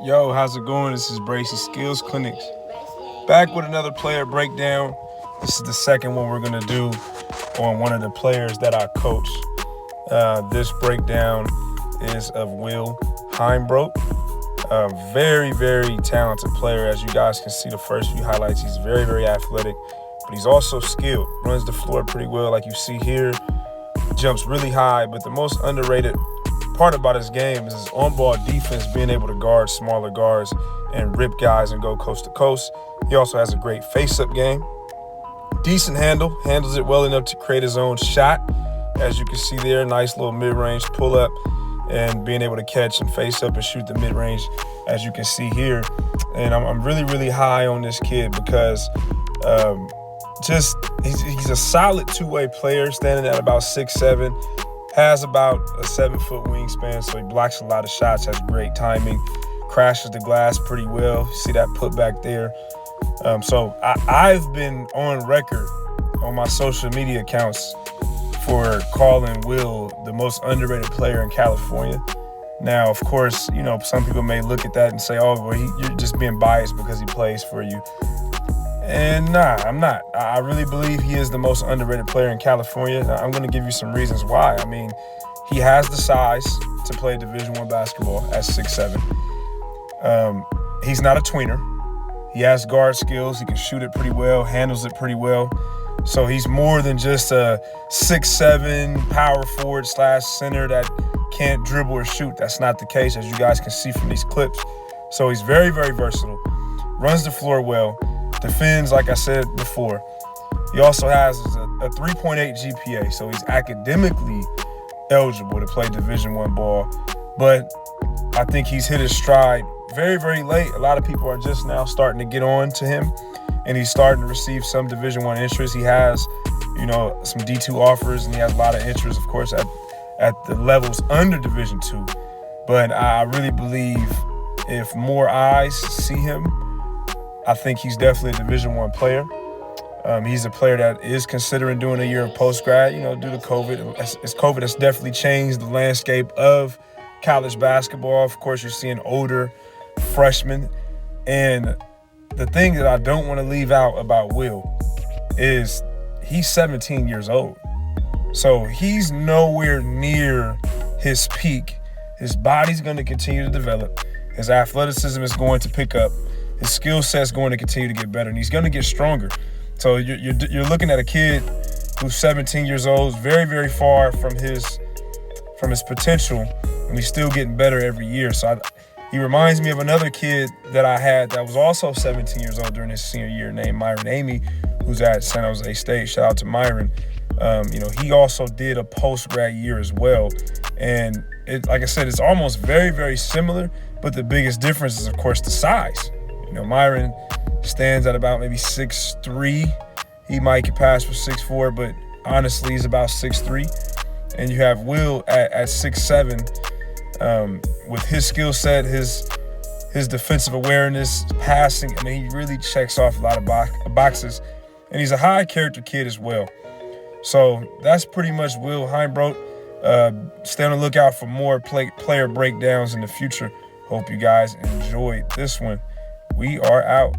Yo, how's it going? This is Bracy Skills Clinics. Back with another player breakdown. This is the second one we're going to do on one of the players that I coach. This breakdown is of Will Heimbrodt. A very, very talented player. As you guys can see the first few highlights, he's very, very athletic, but he's also skilled. Runs the floor pretty well like you see here. Jumps really high, but the most underrated part about his game is his on-ball defense, being able to guard smaller guards and rip guys and go coast to coast. He also has a great face-up game. Decent handles it well enough to create his own shot. As you can see there, nice little mid-range pull-up and being able to catch and face up and shoot the mid-range, as you can see here. And I'm really, really high on this kid because he's a solid two-way player, standing at about 6'7", has about a 7-foot wingspan, so he blocks a lot of shots, has great timing, crashes the glass pretty well. You see that putback there. So I've been on record on my social media accounts for calling Will the most underrated player in California. Now, of course, you know, some people may look at that and say, oh, well, you're just being biased because he plays for you. And nah, I'm not. I really believe he is the most underrated player in California. I'm going to give you some reasons why. I mean, he has the size to play Division I basketball at 6'7". He's not a tweener. He has guard skills. He can shoot it pretty well, handles it pretty well. So he's more than just a 6'7" power forward / center that can't dribble or shoot. That's not the case, as you guys can see from these clips. So he's very, very versatile. Runs the floor well. Defends, like I said before. He also has a 3.8 GPA, so he's academically eligible to play Division I ball. But I think he's hit his stride very, very late. A lot of people are just now starting to get on to him, and he's starting to receive some Division I interest. He has, you know, some D2 offers, and he has a lot of interest, of course, at the levels under Division II. But I really believe if more eyes see him, I think he's definitely a Division I player. He's a player that is considering doing a year of post-grad, you know, due to COVID. It's COVID that's definitely changed the landscape of college basketball. Of course, you're seeing older freshmen. And the thing that I don't want to leave out about Will is he's 17 years old. So he's nowhere near his peak. His body's going to continue to develop. His athleticism is going to pick up. His skill set's going to continue to get better, and he's going to get stronger. So you're looking at a kid who's 17 years old, very, very far from his potential, and he's still getting better every year. So he reminds me of another kid that I had that was also 17 years old during his senior year, named Myron Amy, who's at San Jose State. Shout out to Myron. You know, he also did a post-grad year as well. And like I said, it's almost very, very similar, but the biggest difference is, of course, the size. You know, Myron stands at about maybe 6'3". He might get passed for 6'4", but honestly, he's about 6'3". And you have Will at 6'7", with his skill set, his defensive awareness, passing. I mean, he really checks off a lot of boxes. And he's a high character kid as well. So that's pretty much Will Heimbrodt. Stay on the lookout for more player breakdowns in the future. Hope you guys enjoyed this one. We are out.